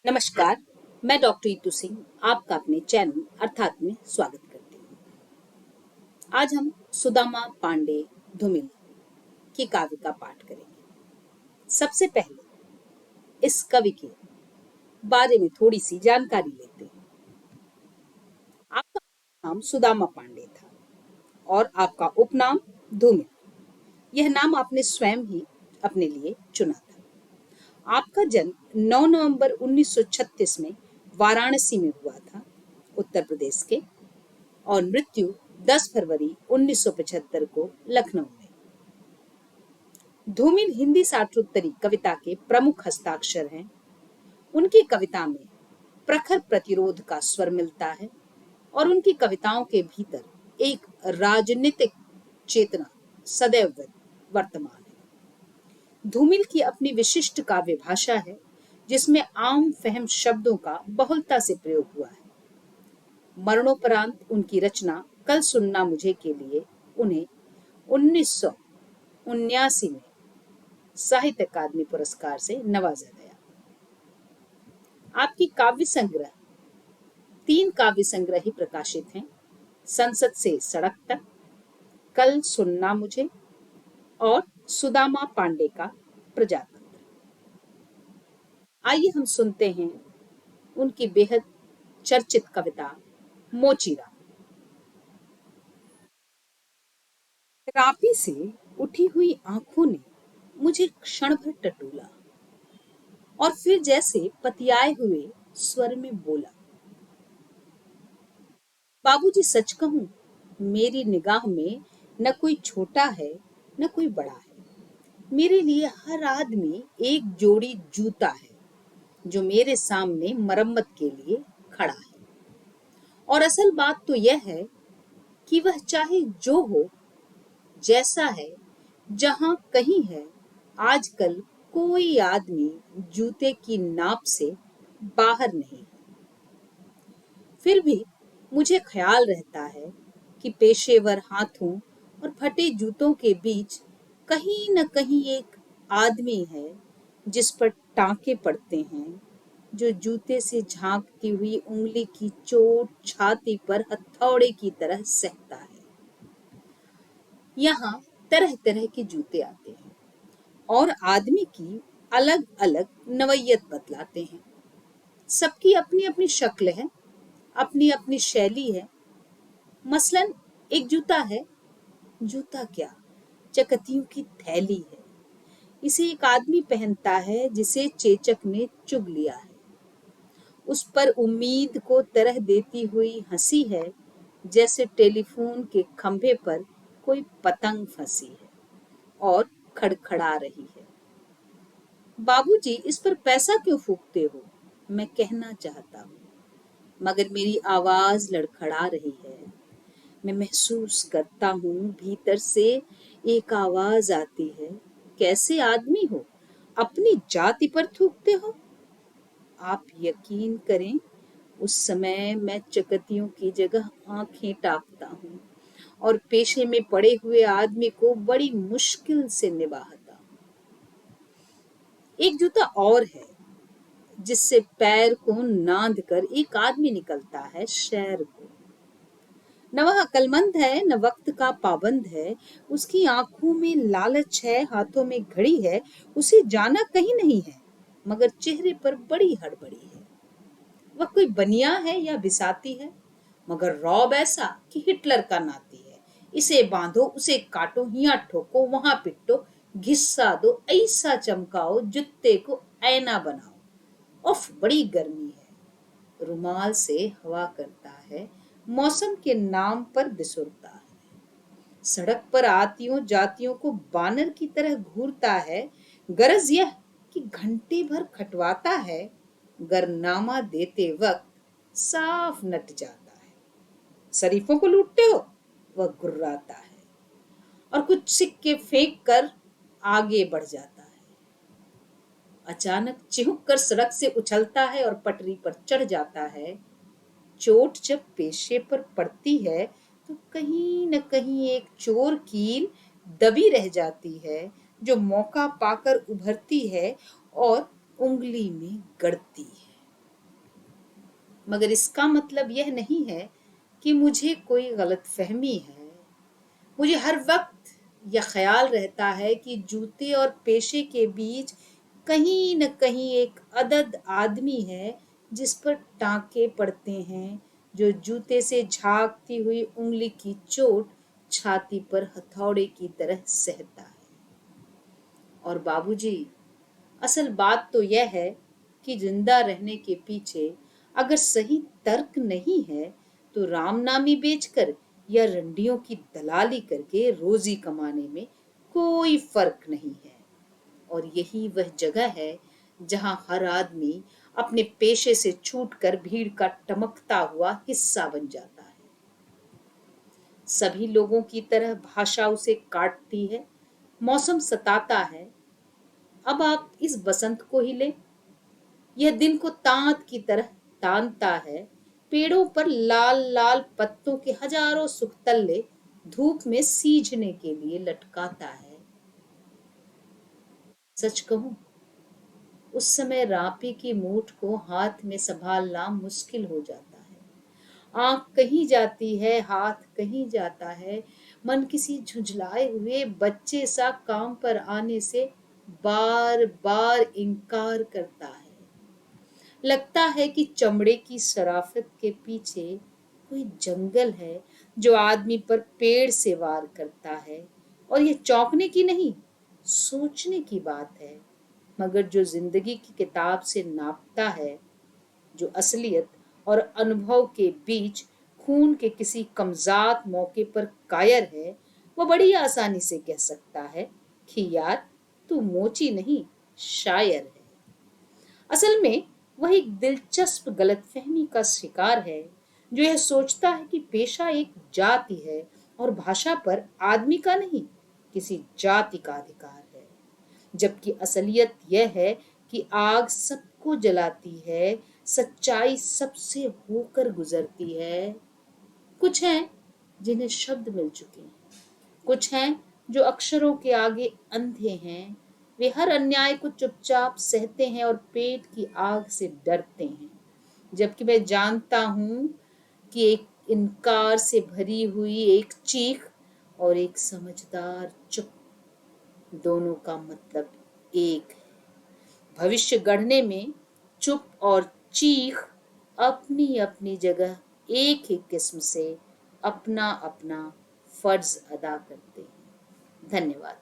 नमस्कार। मैं डॉक्टर ईतू सिंह आपका अपने चैनल अर्थात में स्वागत करती हूँ। आज हम सुदामा पांडे धूमिल की काव्य का पाठ करेंगे। सबसे पहले इस कवि के बारे में थोड़ी सी जानकारी लेते हैं। आपका नाम सुदामा पांडे था और आपका उपनाम धूमिल। यह नाम आपने स्वयं ही अपने लिए चुना था। आपका जन्म 9 नवंबर 1936 में वाराणसी में हुआ था, उत्तर प्रदेश के, और मृत्यु 10 फरवरी 1975 को लखनऊ में। धूमिल हिंदी साठोत्तरी कविता के प्रमुख हस्ताक्षर हैं। उनकी कविता में प्रखर प्रतिरोध का स्वर मिलता है और उनकी कविताओं के भीतर एक राजनीतिक चेतना सदैव वर्तमान है। धूमिल की अपनी विशिष्ट काव्य भाषा है, जिसमें आम फहम शब्दों का बहुलता से प्रयोग हुआ है। मरणोपरांत उनकी रचना कल सुनना मुझे के लिए उन्हें 1979 में साहित्य अकादमी पुरस्कार से नवाजा गया। आपकी काव्य संग्रह 3 काव्य संग्रह ही प्रकाशित हैं: संसद से सड़क तक, कल सुनना मुझे और सुदामा पांडे का प्रजातंत्र। आइए हम सुनते हैं उनकी बेहद चर्चित कविता मोचीरा। रापी से उठी हुई आंखों ने मुझे क्षण भर टटोला और फिर जैसे पतियाए हुए स्वर में बोला, बाबूजी सच कहूं, मेरी निगाह में न कोई छोटा है न कोई बड़ा है। मेरे लिए हर आदमी एक जोड़ी जूता है जो मेरे सामने मरम्मत के लिए खड़ा है। और असल बात तो यह है कि वह चाहे जो हो, जैसा है, जहां कहीं है, आजकल कोई आदमी जूते की नाप से बाहर नहीं। फिर भी मुझे ख्याल रहता है कि पेशेवर हाथों और फटे जूतों के बीच कहीं न कहीं एक आदमी है जिस पर टांके पड़ते हैं, जो जूते से झांकती हुई उंगली की चोट छाती पर हथौड़े की तरह सहता है। यहाँ तरह तरह के जूते आते हैं और आदमी की अलग अलग नवैयत बतलाते हैं। सबकी अपनी अपनी शक्ल है, अपनी अपनी शैली है। मसलन एक जूता है, जूता क्या, चकतियों की थैली है। इसे एक आदमी पहनता है जिसे चेचक ने चुग लिया है। उस पर उम्मीद को तरह देती हुई हंसी है, जैसे टेलीफोन के खंभे पर कोई पतंग फंसी है और खड़खड़ा रही है। बाबूजी, इस पर पैसा क्यों फूकते हो, मैं कहना चाहता हूँ, मगर मेरी आवाज लड़खड़ा रही है। मैं महसूस करता हूँ भीतर से एक आवाज आती है, कैसे आदमी हो, अपनी जाति पर थूकते हो। आप यकीन करें, उस समय मैं चकतियों की जगह आंखें ताकता हूँ और पेशे में पड़े हुए आदमी को बड़ी मुश्किल से निभाता हूँ। एक जूता और है जिससे पैर को नांद कर एक आदमी निकलता है शहर को। न वह अक्लमंद है न वक्त का पाबंद है, उसकी आंखों में लालच है, हाथों में घड़ी है, उसे जाना कहीं नहीं है, मगर चेहरे पर बड़ी हड़बड़ी है। वह कोई बनिया है या बिसाती है, मगर रौब ऐसा कि हिटलर का नाती है। इसे बांधो, उसे काटो, यहाँ ठोको वहां पिटो, घिस्सा दो, ऐसा चमकाओ, जूते को ऐना बनाओ। उफ, बड़ी गर्मी है। रुमाल से हवा करता है, मौसम के नाम पर बिसुरता है। सड़क पर आतियों जातियों को बानर की तरह घूरता है। गरज यह कि घंटे भर खटवाता है, गरनामा देते वक्त साफ नट जाता है। शरीफों को लूटते हो, वह गुर्राता है और कुछ सिक्के फेंक कर आगे बढ़ जाता है। अचानक चिहुक कर सड़क से उछलता है और पटरी पर चढ़ जाता है। चोट जब पेशे पर पड़ती है तो कहीं न कहीं एक चोर कील दबी रह जाती है, जो मौका पाकर उभरती है और उंगली में गड़ती है। मगर इसका मतलब यह नहीं है कि मुझे कोई गलतफहमी है। मुझे हर वक्त यह ख्याल रहता है कि जूते और पेशे के बीच कहीं न कहीं एक अदद आदमी है जिस पर टांके पड़ते हैं, जो जूते से झांकती हुई उंगली की चोट छाती पर हथौड़े की तरह सहता है। और बाबूजी, असल बात तो यह है कि जिंदा रहने के पीछे अगर सही तर्क नहीं है तो रामनामी बेचकर या रंडियों की दलाली करके रोजी कमाने में कोई फर्क नहीं है। और यही वह जगह है जहां हर आदमी अपने पेशे से छूटकर भीड़ का टमकता हुआ हिस्सा बन जाता है। सभी लोगों की तरह भाषा उसे काटती है, मौसम सताता है। अब आप इस बसंत को ही ले, यह दिन को तांत की तरह तानता है, पेड़ों पर लाल लाल पत्तों के हजारों सुखतल्ले धूप में सींचने के लिए लटकाता है। सच कहूं, उस समय रापी की मूठ को हाथ में संभालना मुश्किल हो जाता है। आंख कहीं जाती है, हाथ कहीं जाता है, मन किसी झुंझलाए हुए बच्चे सा काम पर आने से बार बार इनकार करता है। लगता है कि चमड़े की शराफत के पीछे कोई जंगल है जो आदमी पर पेड़ से वार करता है। और ये चौंकने की नहीं, सोचने की बात है। मगर जो जिंदगी की किताब से नापता है, जो असलियत और अनुभव के बीच खून के किसी कमजात मौके पर कायर है, वो बड़ी आसानी से कह सकता है कि यार, तू मोची नहीं, शायर है। असल में वह एक दिलचस्प गलतफहमी का शिकार है, जो यह सोचता है कि पेशा एक जाति है और भाषा पर आदमी का नहीं, किसी जाति का अधिकार है। जबकि असलियत यह है कि आग सबको जलाती है, सच्चाई सबसे होकर गुजरती है। कुछ हैं जिन्हें शब्द मिल चुके हैं, कुछ हैं जो अक्षरों के आगे अंधे हैं। वे हर अन्याय को चुपचाप सहते हैं और पेट की आग से डरते हैं। जबकि मैं जानता हूं कि एक इनकार से भरी हुई एक चीख और एक समझदार चुप, दोनों का मतलब एक है। भविष्य गढ़ने में चुप और चीख अपनी अपनी जगह एक ही किस्म से अपना अपना फर्ज अदा करते हैं। धन्यवाद।